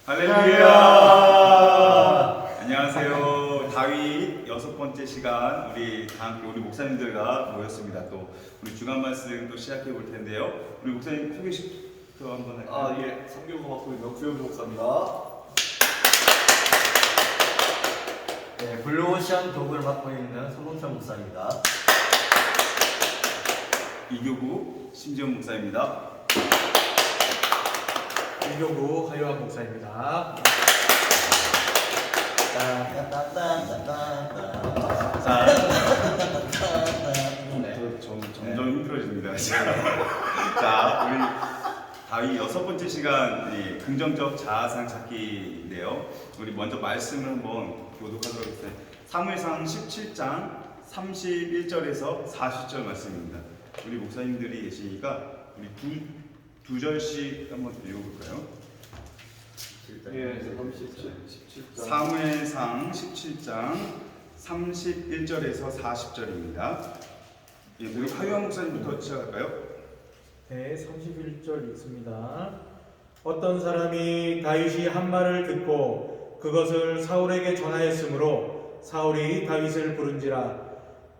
할렐루야! 안녕하세요. 다윗 6번째 시간 우리 다함께 우리 목사님들과 모였습니다. 또 우리 주간 말씀 또 시작해 볼 텐데요. 우리 목사님 소개부터 한번 할까요? 예, 성경고 맡고 있는 구현 목사입니다. 네, 블루오션 독을 맡고 있는 손홍철 목사입니다. 이교구 심지원 목사입니다. 이교구 하요한 목사입니다. 자, 점점 힘들어집니다. 자, 우리 다윗 6번째 시간 긍정적 자아상 찾기인데요. 우리 먼저 말씀을 한번 교독하도록 하겠습니다. 사무엘상 17장 31절에서 40절 말씀입니다. 우리 목사님들이 계시니까 우리 두 절씩 한번 읽어볼까요? 예, 17장. 사무엘상 17장 31절에서 40절입니다. 예, 우리 하유한 목사님부터 시작할까요? 네, 31절 읽습니다. 어떤 사람이 다윗이 한 말을 듣고 그것을 사울에게 전하였으므로 사울이 다윗을 부른지라.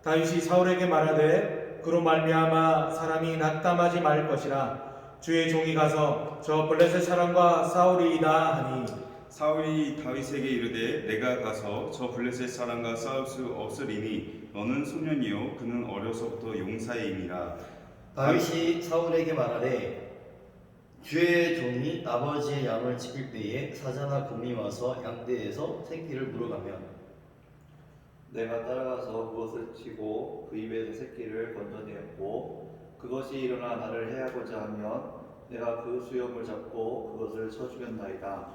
다윗이 사울에게 말하되 그로 말미암아 사람이 낙담하지 말 것이라. 주의 종이 가서 저 블레셋 사람과 싸우리이다 하니 사울이 다윗에게 이르되 내가 가서 저 블레셋 사람과 싸울 수 없으리니 너는 소년이요 그는 어려서부터 용사임이라. 다윗이 사울에게 말하되 주의 종이 아버지의 양을 지킬 때에 사자나 곰이 와서 양떼에서 새끼를 물어가면 내가 따라가서 그것을 치고 그 입에서 새끼를 건져내었고 그것이 일어나 나를 해하고자 하면 내가 그 수염을 잡고 그것을 쳐 죽였나이다.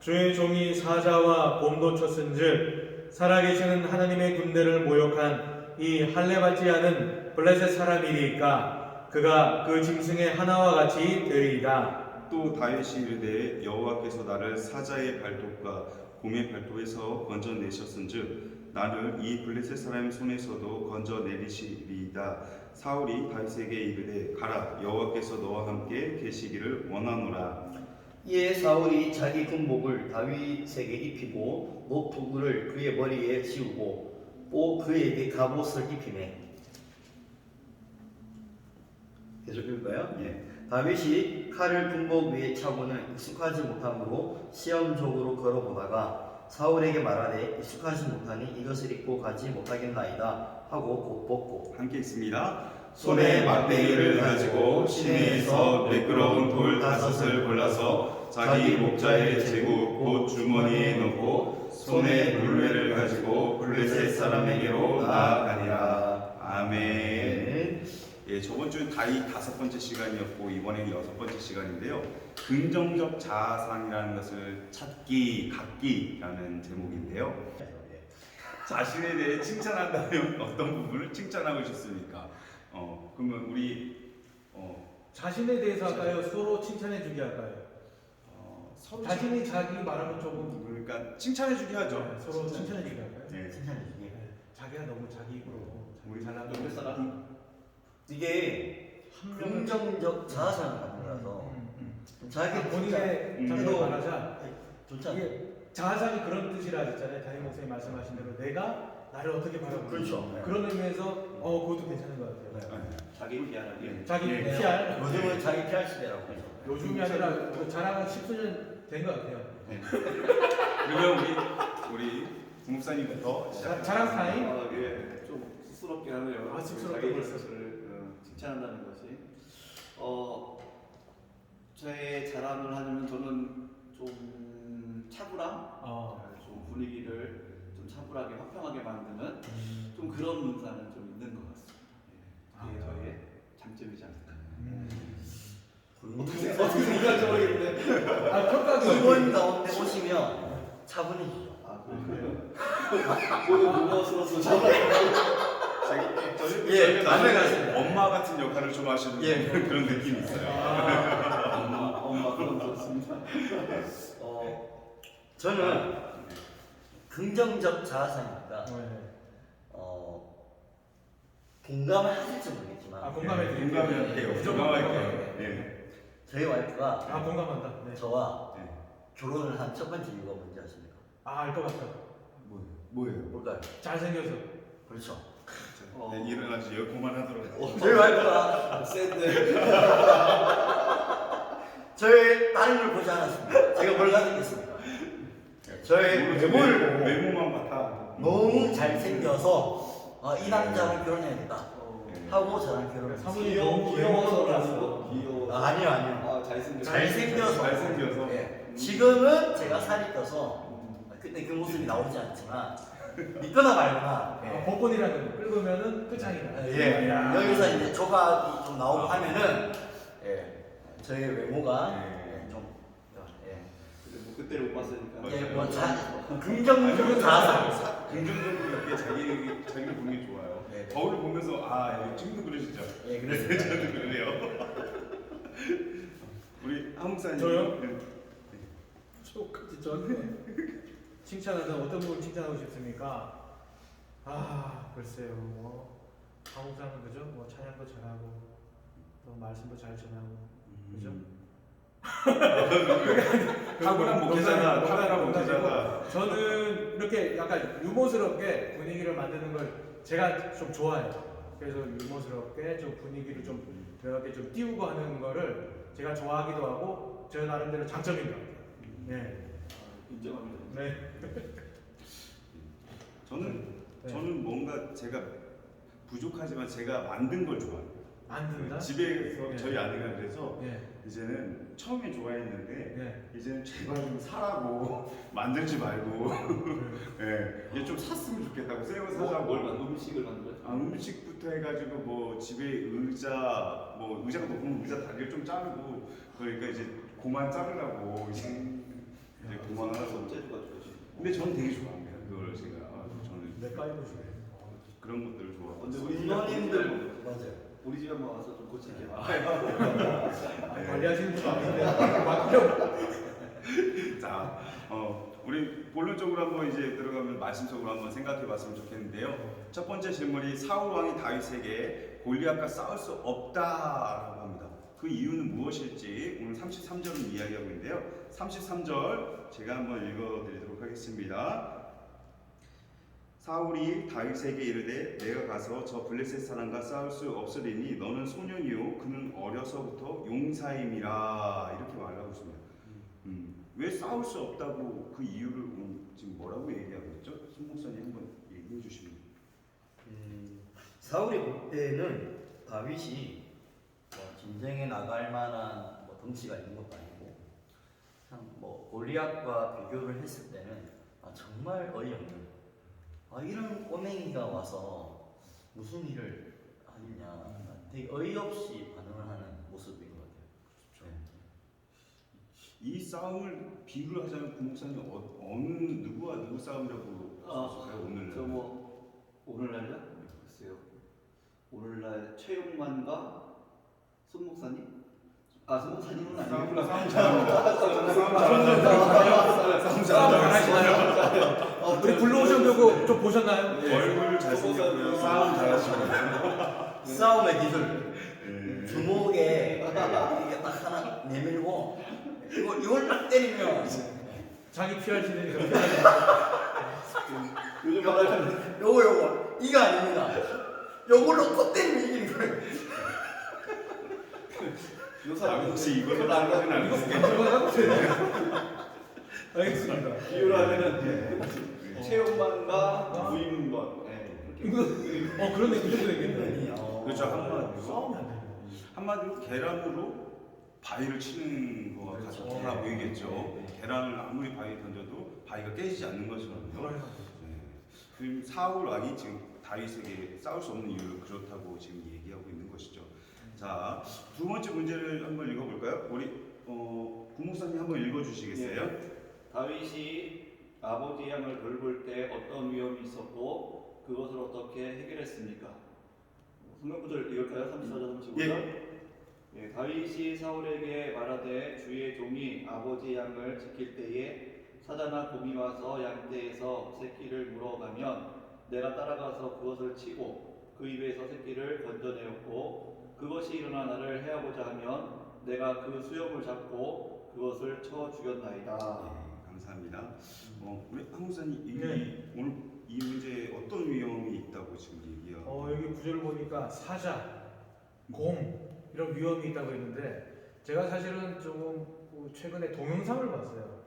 주의 종이 사자와 곰도 쳤은즉 살아계시는 하나님의 군대를 모욕한 이 할레바지아는 블레셋 사람이리까 그가 그 짐승의 하나와 같이 되리이다. 또 다윗이 이르되 여호와께서 나를 사자의 발톱과 곰의 발톱에서 건져내셨은즉 나를 이 블레셋 사람의 손에서도 건져내리시리이다. 사울이 다윗에게 이르되 가라 여호와께서 너와 함께 계시기를 원하노라. 이에 사울이 자기 군복을 다윗에게 입히고 노투구를 그의 머리에 씌우고 또 그에게 갑옷을 입히매. 계속 읽을까요? 예. 다윗이 칼을 군복 위에 차고는 익숙하지 못함으로 시험적으로 걸어보다가 사울에게 말하되 익숙하지 못하니 이것을 입고 가지 못하겠나이다 하고 곧 벗고 함께 있습니다. 손에 막대기를 가지고 시내에서 매끄러운 돌 5을 골라서 자기 목자에 재고 곧 주머니에 넣고 손에 물회를 가지고 블레셋 사람에게로 나아가니라. 아멘. 예, 저번 주는 다윗 5번째 시간이었고 이번에는 6번째 시간인데요. 긍정적 자아상이라는 것을 찾기, 갖기라는 제목인데요. 자신에 대해 칭찬한다면 어떤 부분을 칭찬하고 싶습니까? 그러면 우리 자신에 대해서 할까요? 서로 칭찬해 주기 할까요? 서로 자신이 자기 말하면 조금 그러니까 칭찬해 주기 하죠. 네, 서로 칭찬해 주기 할까요? 네. 칭찬해주기. 네, 자기가 너무 자기 입으로 우리 잘난 옆에 사람? 이게 긍정적 자아상을 갖는 거라서 자기 본인의 진짜, 자신을 말하자. 좋잖아. 이게 자아상이 그런 뜻이라 하셨잖아요. 다임 목사님 말씀하신 대로 내가 나를 어떻게 바라보는지. 그렇죠. 네. 그런 의미에서 그것도 괜찮은 것 같아요. 네. 자기 피하는 자기 네. PR 요즘은 자기 PR 시대라고 하죠. 요즘이 아니라 그 자랑은 10수년 된 것 같아요. 그러면 우리 부목사님부터 자랑 타임. 예, 좀 쑥스럽게 하네요. 아, 쑥스럽다 자기 벌써. 스스로를 칭찬한다는 것이 저의 자랑을 하려면 저는 좀 차분함, 좀 분위기를 좀 차분하게 화평하게 만드는 좀 그런 문사는 좀 있는 것 같습니다. 예, 그게 저의 장점이지 않을까. 어떻게 생각할지 모르겠는데. 평가가 이번 가운데 오시면 차분해지죠. 아, 그래요? 모두 무거워서 예, 맞습니다. 엄마 같은 역할을 좀 하시는 예. 그런 느낌이 있어요. 엄마 그런 거 좋습니다. 저는 긍정적 자아상이니까 네. 공감을 하실지 모르겠지만 공감할게요. 공감할게요. 예. 저희 와이프가 공감한다. 네. 저와 네. 결혼을 한 첫 번째 이유가 뭔지 아십니까? 알 것 같아. 뭐예요? 뭘까요? 잘생겨서. 그렇죠. 네, 일어나지 여 그만하도록. 저희 와이프가 센데. 저의 다른 걸 보지 않았습니다. 제가 뭘 가지겠습니까? 저의 외모를 보고 외모만 봤다. 너무 잘생겨서 이 남자랑 결혼해야겠다 하고 저랑 결혼했어요. 사모님 너무 귀여워서 외모라서. 귀여워. 아니요. 잘생겨서. 잘생겨서. 예. 지금은 제가 살이 쪄서 그때 그 모습이 나오지 않지만 믿거나 말거나 복권이라는 끌고면은 끝장이다. 예. 야. 여기서 이제 조각이 좀 나오고 하면은 저의 외모가 좀 뭐 그때를 못 봤으니까. 긍정적인 자상. 긍정적으로 이렇게 자기를 보는 게 좋아요. 네. 거울을 보면서 지금도 그러시죠? 예, 그래서 그래서 저도 그러네요. 우리 한목사님. 저요? 네. 똑같이 저한테 칭찬하다 어떤 부분 칭찬하고 싶습니까? 글쎄요. 한국사는 그죠? 찬양도 잘하고 또 말씀도 잘 전하고 그죠? 타고난 목회자다. 타고난 목회자다. 저는 이렇게 약간 유머스럽게 분위기를 만드는 걸 제가 좀 좋아해요. 그래서 유머스럽게 좀 분위기를 좀 이렇게 좀 띄우고 하는 거를 제가 좋아하기도 하고 저 나름대로 장점인 것 같아요. 네. 인정합니다. 네. 저는 뭔가 제가 부족하지만 제가 만든 걸 좋아해요. 만든다? 집에서 네. 저희 아내가 그래서 네. 이제는 처음에 좋아했는데 네. 이제는 제발 좀 사라고 만들지 말고 얘 좀 샀으면 좋겠다고 새거 사자고. 음식을 만들어요? 음식부터 해가지고 뭐 집에 의자가 높으면 의자 다리를 좀 자르고 그러니까 이제 고만 자르라고 이제 고만 하나 더. 근데 저는 되게 좋아합니다. 그걸 제가 저는 맥가이버 중에 그런 것들을 좋아하고. 근데 우리 부모님들 맞아요. 우리 집에 한번 와서 좀 고치게. 관리하시는 분 아닌데 맡겨. 자, 우리 본론적으로 한번 이제 들어가면 말씀 속으로 한번 생각해봤으면 좋겠는데요. 첫 번째 질문이 사울 왕이 다윗에게 골리앗과 싸울 수 없다라고 합니다. 그 이유는 무엇일지 오늘 33절을 이야기하고 있는데요. 33절 제가 한번 읽어드리도록 하겠습니다. 사울이 다윗에게 이르되 내가 가서 저 블레셋 사람과 싸울 수 없으리니 너는 소년이요 그는 어려서부터 용사임이라 이렇게 말하고 있습니다. 왜 싸울 수 없다고 그 이유를 지금 뭐라고 얘기하고 있죠? 손 목사님 한번 얘기해 주시면. 사울이 볼 때는 다윗이 전쟁에 나갈 만한 덩치가 있는 것도 아니고 참 골리앗과 비교를 했을 때는 정말 어이없는 이런 꼬맹이가 와서 무슨 일을 하느냐 되게 어이없이 반응을 하는 모습인 것 같아요. 그렇죠. 이 싸움을 비유를 하자면 구목사님 어느 누구와 누구 싸움이라고 하실까요? 오늘날? 오늘날요? 글쎄요. 오늘날 최용만과 손 목사님? 손 목사님은 아니고 싸움 잘합니다. 싸움 잘하시나요? 우리 불러오셨다고 좀 보셨나요? 얼굴 잘생겼고요. 싸움 잘하시거든요. 싸움의 기술. 주먹에 이게 딱 하나 내밀고 이걸 딱 때리면 자기 PR 시대니까 요즘 말하는 요거 이거 아닙니다. 요걸로 또 때리면 이기는 거예요. 혹시 이걸로 나가진 않으세요? 알겠습니다. 비유를 하면은 최용만과 부인건 그런데 그 정도 되겠네. 그렇죠. 한마디로 싸우면 안 돼요. 한마디로 계란으로 바위를 치는 거와 같아 보이겠죠. 계란을 아무리 바위에 던져도 바위가 깨지지 않는 것처럼요. 지금 사울 왕이 지금 다윗에게 싸울 수 없는 이유를 그렇다고 지금 얘기하고 있는 것이죠. 자, 두 번째 문제를 한번 읽어볼까요? 우리 구목사님 한번 읽어주시겠어요? 다윗이 아버지 양을 돌볼 때 어떤 위험이 있었고 그것을 어떻게 해결했습니까? 성경구절 읽을까요? 34절 35절. 예, 다윗이 사울에게 말하되 주의 종이 아버지 양을 지킬 때에 사자나 곰이 와서 양떼에서 새끼를 물어가면 내가 따라가서 그것을 치고 그 입에서 새끼를 건져내었고 그것이 일어나 나를 해하고자 하면 내가 그 수염을 잡고 그것을 쳐 죽였나이다. 네, 감사합니다. 우리 한국사님 네. 오늘 이 문제에 어떤 위험이 있다고 지금 얘기해요? 여기 구절을 보니까 사자, 곰 이런 위험이 있다고 했는데 제가 사실은 조금 최근에 동영상을 봤어요.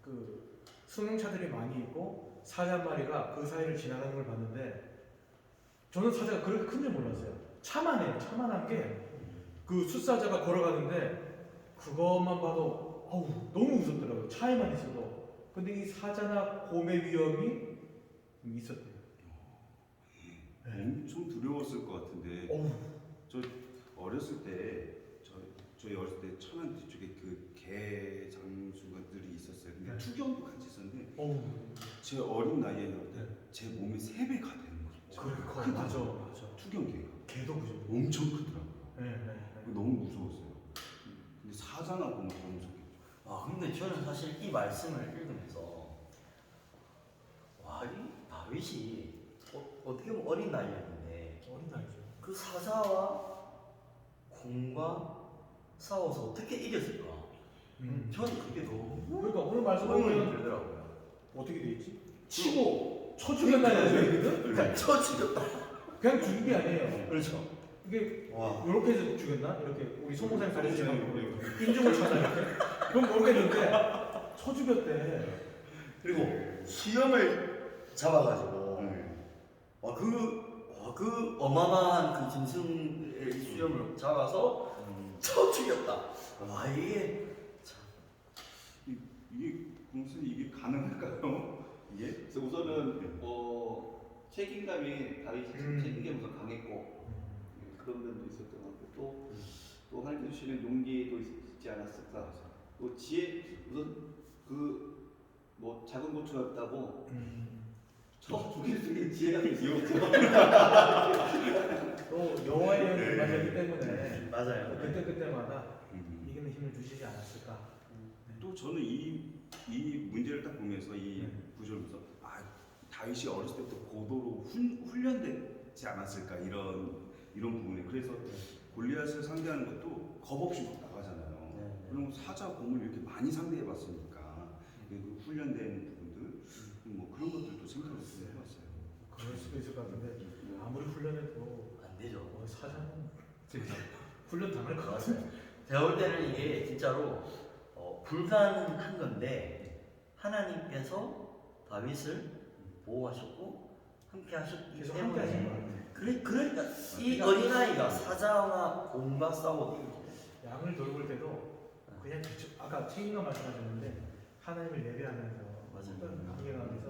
그 승용차들이 많이 있고 사자 한 마리가 그 사이를 지나가는 걸 봤는데 저는 사자가 그렇게 큰 줄 몰랐어요. 차만해요. 차만한 게 그 숫사자가 걸어가는데 그것만 봐도 너무 무섭더라고요. 차에만 있어도. 근데 이 사자나 곰의 위험이 있었대요. 엄청 두려웠을 것 같은데 저 어렸을 때 저희 어렸을 때 천안 뒤쪽에 그 개 장수들이 있었어요. 근데 네. 투경도 같이 있었는데 어우, 제 어린 나이에 네. 제 몸의 3배가 되는 거죠. 그래, 맞아. 투경개가 개도 그죠. 엄청 크더라고요. 네. 너무 무서웠어요. 근데 사자나 보면 더 무섭겠죠. 근데 저는 사실 이 말씀을 읽으면서 이 다윗이 어떻게 보면 어린 나이였는데 어린 나이죠. 그 사자와 곰과 싸워서 어떻게 이겼을까? 저는 그게 너무 그러니까 오늘 말씀 의문이 보면 들더라고요. 어떻게 돼 있지? 치고 쳐 죽였다는 얘기거든. 그러니까 쳐 죽였다. 그냥 죽인 게 아니에요. 그렇죠. 이게 와. 이렇게 해서 죽였나? 이렇게 우리 송목사님 가르치는 인중을 쳐서 이렇게. 그건 모르겠는데 쳐 죽였대. 그리고 수염을 잡아가지고 네. 그 어마어마한 그 짐승의 수염을 잡아서 쳐 죽였다. 이게 이게 무슨 이게 가능할까요? 이게? 그래서 우선은 책임감이 다윗이 책임감이 우선 강했고 그런 면도 있었던 것 같고 또 하나님 주시는 용기도 있지 않았을까. 또 지혜 우선 작은 고추였다고 쳐 죽일 수 있는 지혜가 있었죠. 또 여호와의 영이 임하셨기 때문에 맞아요. 그때마다 이기는 힘을 주시지 않았을까. 또 저는 이 문제를 딱 보면서 이 구절을 보면서 다윗이 어렸을 때부터 고도로 훈련되지 않았을까 이런 부분에 그래서 골리앗을 상대하는 것도 겁 없이 막 나가잖아요. 그럼 사자 곰을 이렇게 많이 상대해봤으니까 그 훈련된 부분들 그런 것들도 생각을 해봤어요. 그럴 수도 있을 것 같은데 아무리 훈련해도 안 되죠. 사자는 진짜 훈련 당할 것 같아요. 제가 볼 때는 이게 진짜로 불가능한 건데 하나님께서 다윗을 보호하셨고 함께 하셨기 계속 함께 하신 것 때문에 같아요. 그러니까 이 어린아이가 사자와 곰과 싸워도 이기죠. 양을 돌볼 때도 그냥 아까 책임감 말씀하셨는데 하나님을 예배하면서 맞아요. 어떤 관계가면서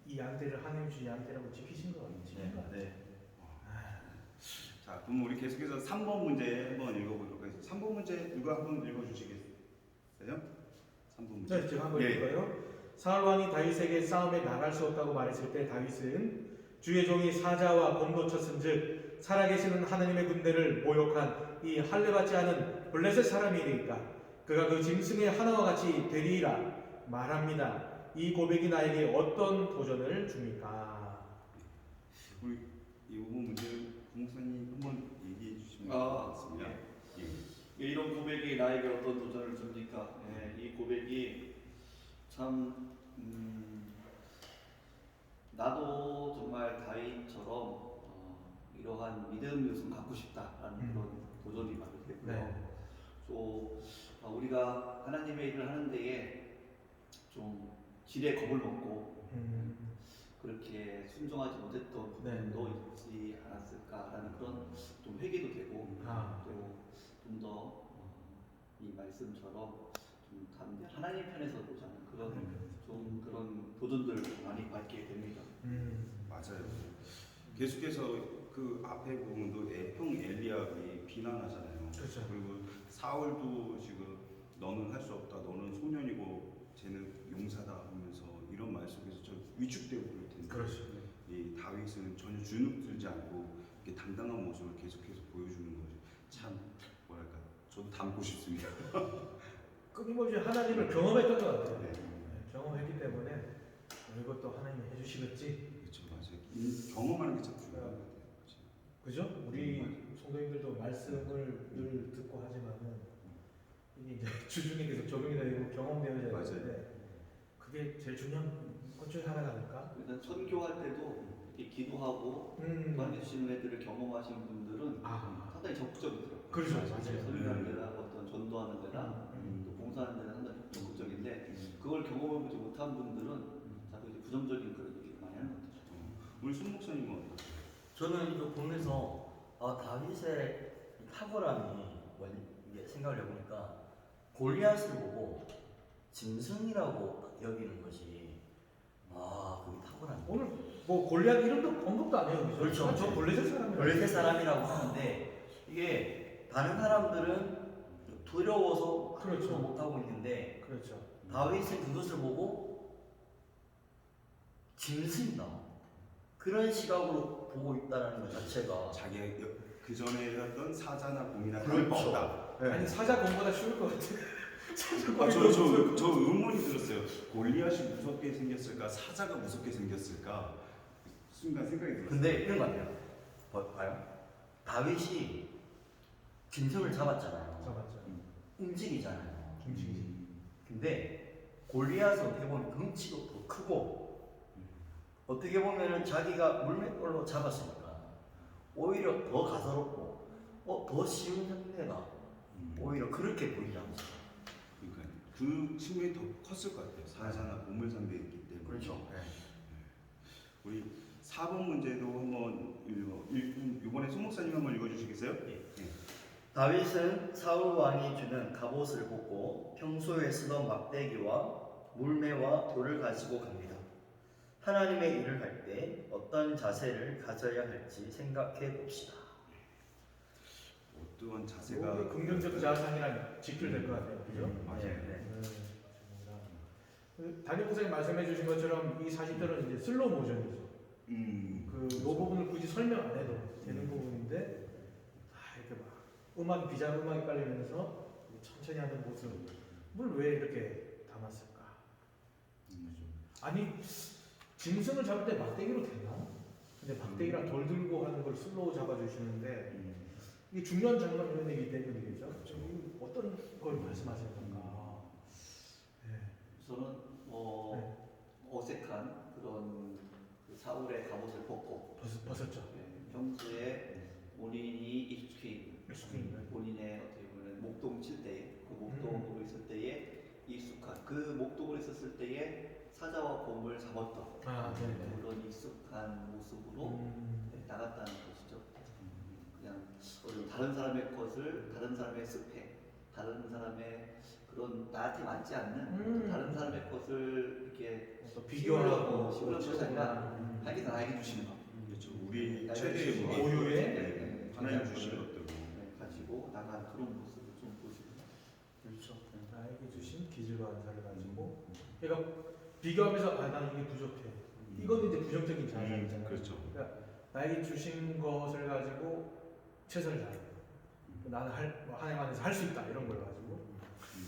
이 양떼를 하나님 주신 양떼라고 지키신 것 같아요. 네. 자, 그럼 우리 계속해서 3번 문제 한번 읽어보도록 하겠습니다. 3번 문제 누가 한번 읽어주시겠어요? 3번 문제. 네, 제가 한번 예. 읽을까요? 사울 왕이 다윗에게 싸움에 나갈 수 없다고 말했을 때 다윗은 주의 종이 사자와 곰도 쳤은즉 살아계시는 하나님의 군대를 모욕한 이 할례받지 않은 블레셋 사람이니까 그가 그 짐승의 하나와 같이 되리이라 말합니다. 이 고백이 나에게 어떤 도전을 줍니까? 우리 이 5번 문제 목사님 한번 얘기해 주시면 좋겠습니다. 이런 고백이 나에게 어떤 도전을 줍니까? 이 고백이 참 나도 정말 다윗처럼 이러한 믿음 요소 갖고 싶다라는 그런 도전이 많이 되고요. 네. 또 우리가 하나님의 일을 하는 데에 좀 지레 겁을 먹고 그렇게 순종하지 못했던 부분도 있지 않았을까라는 그런 좀 회개도 되고 또 좀 더 이 말씀처럼 좀 하나님 편에서 보자는 그런 도전들 많이 받게 됩니다. 맞아요. 계속해서 그 앞에 부분도 형 엘리압이 비난하잖아요. 그렇죠. 그리고 사울도 지금 너는 할 수 없다. 너는 소년이고 쟤는 용사다 하면서 이런 말 속에서 좀 위축되고 그럴 텐데. 그렇죠. 이 다윗은 전혀 주눅들지 않고 이렇게 당당한 모습을 계속해서 보여주는 거죠. 참 뭐랄까 저도 닮고 싶습니다. 끊임없이 하나님을 경험했던 것 같아요. 네. 경험했기 때문에 이것도 하나님이 해주시겠지. 그렇죠, 맞아요. 경험하는 게 참 중요한 것 같아요. 그죠? 우리 성도님들도 말씀을 늘 듣고 하지만은 이게 이제 주중에 계속 적용이 되고 경험되어야 맞아요. 되는데 그게 제일 중요한 것 중에 하나가 아닐까? 일단 선교할 때도 이렇게 기도하고 도와주시는 애들을 경험하신 분들은 아, 상당히 적극적이더라고요. 그렇죠, 맞아요. 선교하는 데나 어떤 전도하는 데나 또 봉사하는 데는 상당히 적극적인데 그걸 경험해보지 못한 분들은 자꾸 이제 부정적인 그런 얘기를 많이 하는 것 같아요. 우리 손 목사님은 어때요? 저는 이거 보면서 다윗의 탁월함이 이게 생각을 해보니까 골리앗을 보고 짐승이라고 여기는 것이 그게 탁월한 거예요. 오늘 뭐 골리앗 이름도 언급도 안 해요, 그죠? 그렇죠. 저 블레셋 사람이라고. 블레셋 사람이라고 하는데 이게 다른 사람들은 두려워서 그렇죠. 그렇죠. 못하고 있는데 그렇죠. 다윗은 그것을 보고 짐승이다 그런 시각으로 보고 있다는 것 자체가 자기가 그 전에 했던 사자나 곰이나 그렇죠. 다를 바 없다. 네. 아니 사자 공보다 쉬울 것 같아. 사자 공보다 저 의문이 들었어요. 골리앗이 무섭게 생겼을까? 사자가 무섭게 생겼을까? 순간 생각이 들었어요. 근데 이런 거 같아요. 봐요. 다윗이 짐승을 잡았잖아요. 잡았죠. 움직이잖아요. 김치기. 근데 골리앗은 어떻게 보면 덩치도 더 크고 어떻게 보면은 자기가 물맷돌로 잡았으니까 오히려 더 가소롭고 더 쉬운 상대가 오히려 그렇게 보이지 않습니까? 그러니까 그 측면이 더 컸을 것 같아요. 사자나 곰을 상대했기 때문에. 그렇죠. 우리 4번 문제도 한번 이번에 손 목사님 한번 읽어주시겠어요? 예. 다윗은 사울 왕이 주는 갑옷을 벗고 평소에 쓰던 막대기와 물매와 돌을 가지고 갑니다. 하나님의 일을 할 때 어떤 자세를 가져야 할지 생각해 봅시다. 어떠한 자세가 이게 긍정적 자산이란 직결될 것 같아요, 그죠? 맞아요. 좋습니다. 담임 목사님 말씀해 주신 것처럼 이 40절은 이제 슬로우 모션이죠. 이 부분을 굳이 설명 안 해도 되는 부분인데 이렇게 막 비장 음악이 깔리면서 천천히 하는 모습을 왜 이렇게 담았을까? 아니 짐승을 잡을 때 막대기로 되나? 근데 막대기랑 돌 들고 하는 걸 슬로우 잡아주시는데 이게 중요한 장면이기 때문이겠죠. 어떤 걸 말씀하시는 건가? 저는 어색한 그런 그 사울의 갑옷을 벗고 벗었죠. 평소에 본인이 익숙해 있는 본인의 어떻게 보면 목동 칠 때 그 목동으로 있을 때에 익숙한 그 목동으로 있었을 때에 사자와 곰을 잡았던 그런 익숙한 모습으로 나갔다는 것이죠. 그냥 다른 사람의 것을 다른 사람의 습해 다른 사람의 그런 나한테 맞지 않는 다른 사람의 것을 이렇게 비교하고 씌우려고 것이 아니라 하기는 나에게 주신 것. 그렇죠. 우리 나에게 최대의 주신 뭐 오유에 하나님 주신 것들. 가지고 나간 그런 모습을 좀 보시고. 그렇죠. 나에게 주신 기질과 안사를 가지고 그러니까 비교하면서 난 이게 부족해. 이건 이제 부정적인 자산이잖아요. 그렇죠. 그러니까 나에게 주신 것을 가지고 최선을 다해. 나는 하나님 안에서 할 수 있다 이런 걸 가지고.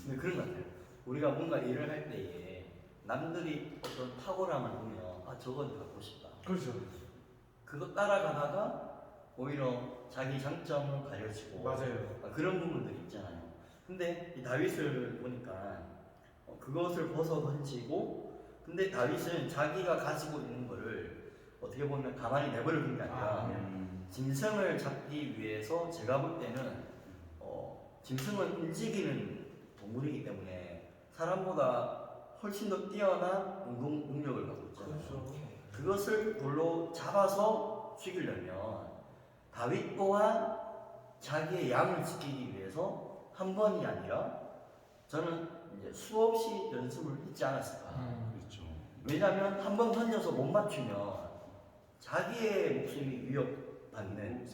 근데 그런 것 같아요. 우리가 뭔가 일을 할 때에 남들이 어떤 탁월함을 보면 저건 갖고 싶다. 그렇죠. 그거 따라가다가 오히려 자기 장점을 가려지고 맞아요. 그런 부분들이 있잖아요. 근데 이 다윗을 보니까 그것을 벗어 던지고 근데 다윗은 자기가 가지고 있는 거를 어떻게 보면 가만히 내버려 둔 게 아니라 짐승을 잡기 위해서 제가 볼 때는 짐승은 움직이는 동물이기 때문에 사람보다 훨씬 더 뛰어난 운동 능력을 갖고 있잖아요. 그렇죠. 그것을 돌로 잡아서 죽이려면 다윗 또한 자기의 양을 지키기 위해서 한 번이 아니라 저는 이제 수없이 연습을 했지 않았을까. 그렇죠. 왜냐하면 한 번 던져서 못 맞추면 자기의 목숨이 위협받는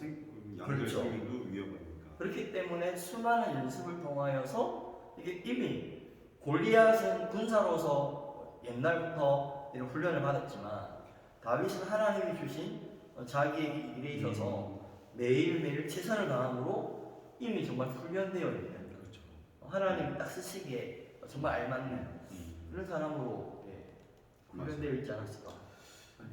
양들 그렇죠. 생명도 위험하니까. 그렇기 때문에 수많은 연습을 통하여서 이게 이미 골리앗은 군사로서 옛날부터 이런 훈련을 받았지만 다윗은 하나님이 주신 자기에게 일에 있어서 매일매일 최선을 다함으로 이미 정말 훈련되어 있는 그렇죠. 하나님이 딱 쓰시기에 정말 알맞는 그런 사람으로 훈련되어 있지 않았을까.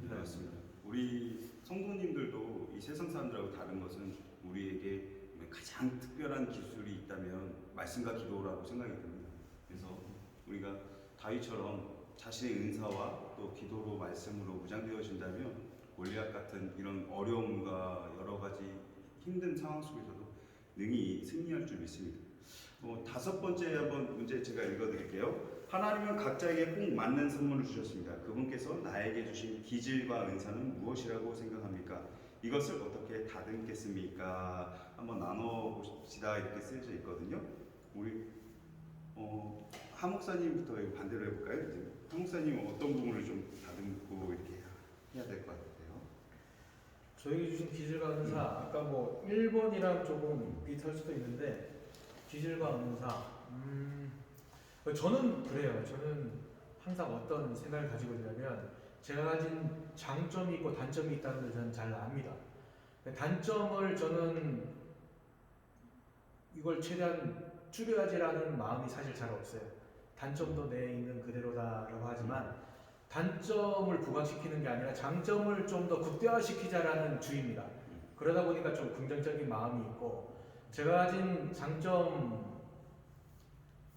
네, 맞습니다. 우리 성도님들도 이 세상 사람들하고 다른 것은 우리에게 가장 특별한 기술이 있다면 말씀과 기도라고 생각이 듭니다. 그래서 우리가 다윗처럼 자신의 은사와 또 기도로 말씀으로 무장되어진다면 골리앗 같은 이런 어려움과 여러 가지 힘든 상황 속에서도 능히 승리할 줄 믿습니다. 다섯 번째 한번 문제 제가 읽어드릴게요. 하나님은 각자에게 꼭 맞는 선물을 주셨습니다. 그분께서 나에게 주신 기질과 은사는 무엇이라고 생각합니까? 이것을 어떻게 다듬겠습니까? 한번 나눠봅시다. 이렇게 쓰여져 있거든요. 우리 하 목사님부터 이거 반대로 해볼까요? 하 목사님은 어떤 부분을 좀 다듬고 이렇게 해야 될 것 같아요? 저에게 주신 기질과 은사, 아까 뭐 1번이랑 조금 비슷할 수도 있는데 기질과 은사, 저는 그래요. 저는 항상 어떤 생각을 가지고 있냐면 제가 가진 장점이 있고 단점이 있다는 걸 저는 잘 압니다. 단점을 저는 이걸 최대한 줄여야지라는 마음이 사실 잘 없어요. 단점도 내 있는 그대로다라고 하지만 단점을 부각시키는 게 아니라 장점을 좀 더 극대화시키자라는 주의입니다. 그러다 보니까 좀 긍정적인 마음이 있고 제가 가진 장점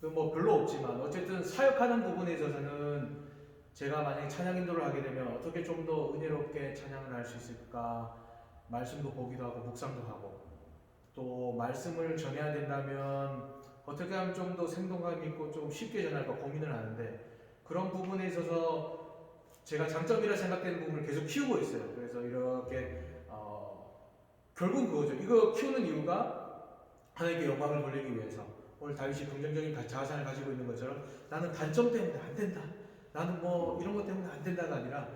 뭐 별로 없지만 어쨌든 사역하는 부분에 있어서는 제가 만약에 찬양 인도를 하게 되면 어떻게 좀 더 은혜롭게 찬양을 할 수 있을까, 말씀도 보기도 하고 묵상도 하고 또 말씀을 전해야 된다면 어떻게 하면 좀 더 생동감 있고 좀 쉽게 전할까 고민을 하는데 그런 부분에 있어서 제가 장점이라 생각되는 부분을 계속 키우고 있어요. 그래서 이렇게 결국 그거죠. 이거 키우는 이유가 하나님께 영광을 돌리기 위해서. 오늘 다윗이 긍정적인 자산을 가지고 있는 것처럼 나는 단점 때문에 안 된다. 나는 뭐 이런 것 때문에 안 된다가 아니라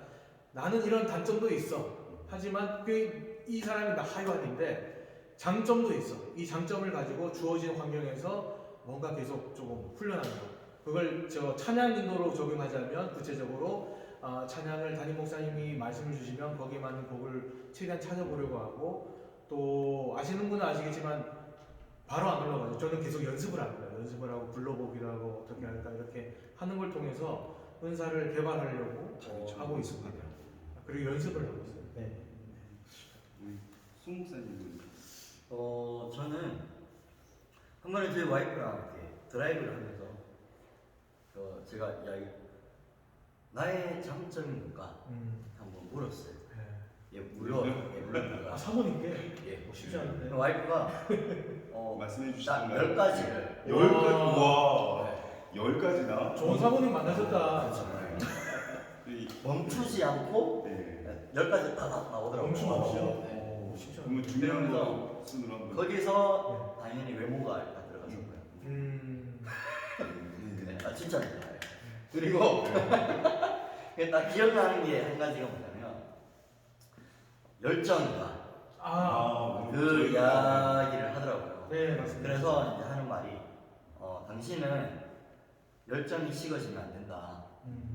나는 이런 단점도 있어. 하지만 이 사람이 나 하이완인데 장점도 있어. 이 장점을 가지고 주어진 환경에서 뭔가 계속 조금 훈련하는 거. 그걸 저 찬양 인도로 적용하자면 구체적으로 찬양을 담임 목사님이 말씀을 주시면 거기에 맞는 곡을 최대한 찾아보려고 하고 또 아시는 분은 아시겠지만 바로 안 올라가죠. 저는 계속 연습을 합니다. 연습을 하고 불러보기도 하고 어떻게 할까 이렇게 하는 걸 통해서 은사를 개발하려고 하고 있습니다. 그리고 연습을 하고 있어요. 네. 우리 송 목사님은 저는 한 번에 저희 와이프랑 이렇게 드라이브를 하면서 제가 나의 장점이 뭘까 한번 물었어요. 예, 물어보다가 사모님께 예, 쉽지 않은데. 와이프가 말씀해 주시는 딱 10가지를 10가지? 와 10가지나? 좋은 사모님 만나셨다. 멈추지 않고 네. 10가지 다다 나오더라고요. 멈춤없이요? 네. 쉽지 않은데. 그러면 중요한 거 순으로 한번 거기서 당연히 외모가 일단 들어갔었고요. 네, 진짜입니다. 그리고 딱 기억나는 게 한 가지가 뭐냐면 열정이다. 그 이야기를 하더라고요. 네, 맞습니다. 그래서 이제 하는 말이 당신은 열정이 식어지면 안 된다.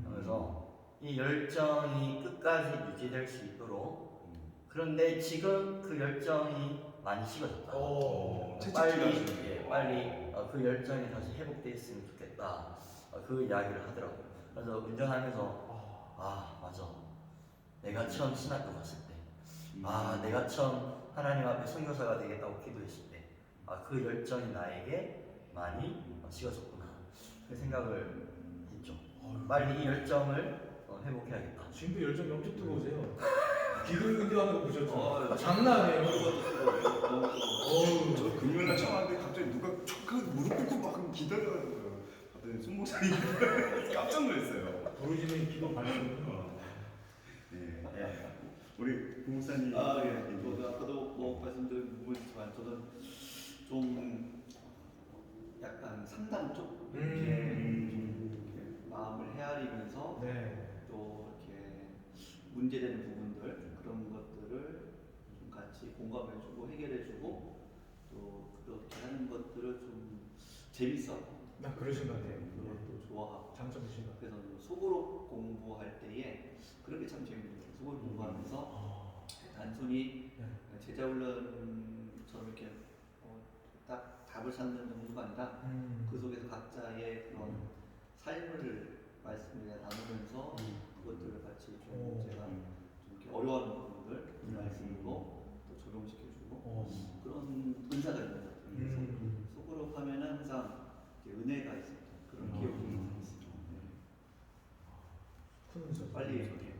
하면서 이 열정이 끝까지 유지될 수 있도록 그런데 지금 그 열정이 많이 식어졌다. 빨리 그 열정이 다시 회복되었으면 좋겠다. 그 이야기를 하더라고요. 그래서 운전하면서 맞아. 내가 처음 신학교 갔을 때 내가 처음 하나님 앞에 선교사가 되겠다고 기도했을 때 그 열정이 나에게 많이 식어졌구나. 그 생각을 했죠. 빨리 이 열정을 회복해야겠다. 지금도 열정이 엄청 뜨거우세요. 기도 인도하는 거 보셨죠? 장난 아니에요. 저 금요일날 처음 왔는데 갑자기 누가 촉하고 무릎 꿇고 막 기다려가지고요. 갑자기 손 목사님 깜짝 놀랐어요. 부르짖는 기도 발견. 네. 우리 구 목사님. 저도 아까도 뭐 말씀드린 부분이지만 저는 좀 약간 상담 쪽 이렇게 마음을 헤아리면서 또 이렇게 문제되는 부분들 그런 것들을 좀 같이 공감해주고 해결해주고 또 그렇게 하는 것들을 좀 재밌어. 그러신 것 같아요. 그것도 좋아하고. 장점이신 것 같아요. 그래서 속으로 공부할 때에 그런 게 참 재밌는 거예요. 속으로 공부하면서 단순히 제자 훈련처럼 이렇게 딱 답을 찾는 정도가 아니라 그 속에서 각자의 그런 삶을 말씀을 나누면서 그것들을 같이 좀 제가 좀 이렇게 어려워하는 부분들 말씀으로 또 적용시켜주고 그런 은사가 있는 것 같아요. 속으로 하면은 항상 이렇게 은혜가 있었던 그런 기억이 있습니다. 큰 은사. 빨리 이렇게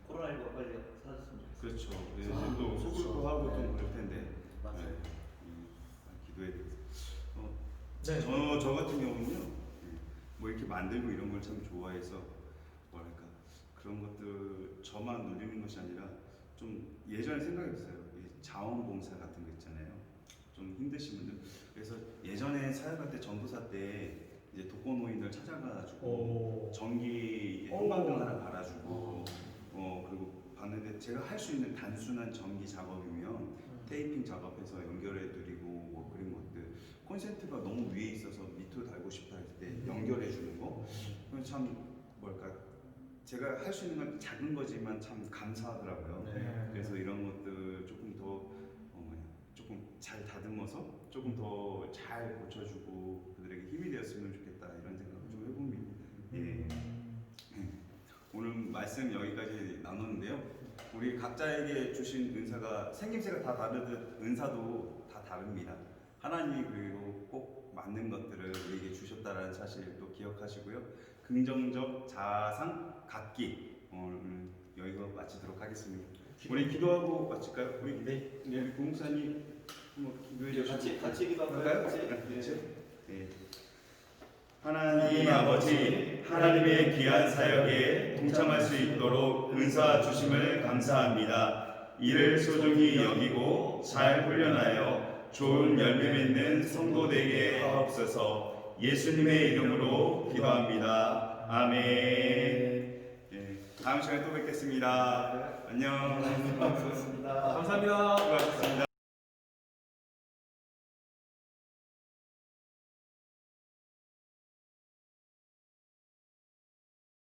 코로나19가 빨리 사라졌으면 좋겠어요. 그렇죠. 예, 아, 또 그렇죠. 속을도 하고 좀 네. 그럴 텐데. 맞아요. 네. 기도해 드리겠습니다. 네. 저 같은 경우는요, 뭐 이렇게 만들고 이런 걸 참 좋아해서 뭐랄까 그런 것들 저만 누리는 것이 아니라 좀 예전에 생각했어요. 이 자원봉사 같은 거 있잖아요. 좀 힘드신 분들. 그래서 예전에 사역할 때 전도사 때 이제 독거노인들 찾아가가지고 오. 전기 형광등 하나 갈아주고 그리고 봤는데 제가 할 수 있는 단순한 전기 작업이면 테이핑 작업해서 연결해드리고 뭐 그런 것들 콘센트가 너무 위에 있어서 밑으로 달고 싶다 할 때 연결해주는 거 그건 참 뭘까 제가 할 수 있는 건 작은 거지만 참 감사하더라고요. 네. 그래서 이런 것들 조금 더 조금 잘 다듬어서 조금 더 잘 고쳐주고 그들에게 힘이 되었으면 좋겠다 이런 생각을 좀 해봅니다. 예. 오늘 말씀 여기까지 나눴는데요. 우리 각자에게 주신 은사가 생김새가 다 다르듯 은사도 다 다릅니다. 하나님이 그리고 꼭 맞는 것들을 우리에게 주셨다는 사실 또 기억하시고요. 긍정적 자아상 갖기 오늘 여기서 마치도록 하겠습니다. 우리 기도하고 마칠까요? 우리 우리 공사님 한번 기도해 주시죠. 같이 기도할까요? 그럴까요? 같이? 네. 하나님 아버지, 하나님의 귀한 사역에 동참할 수 있도록 은사 주심을 감사합니다. 이를 소중히 여기고 잘 훈련하여 좋은 열매 맺는 성도 되게 하옵소서. 예수님의 이름으로 기도합니다. 아멘. 네, 다음 시간에 또 뵙겠습니다. 안녕. 수고하셨습니다. 감사합니다. 수고하셨습니다.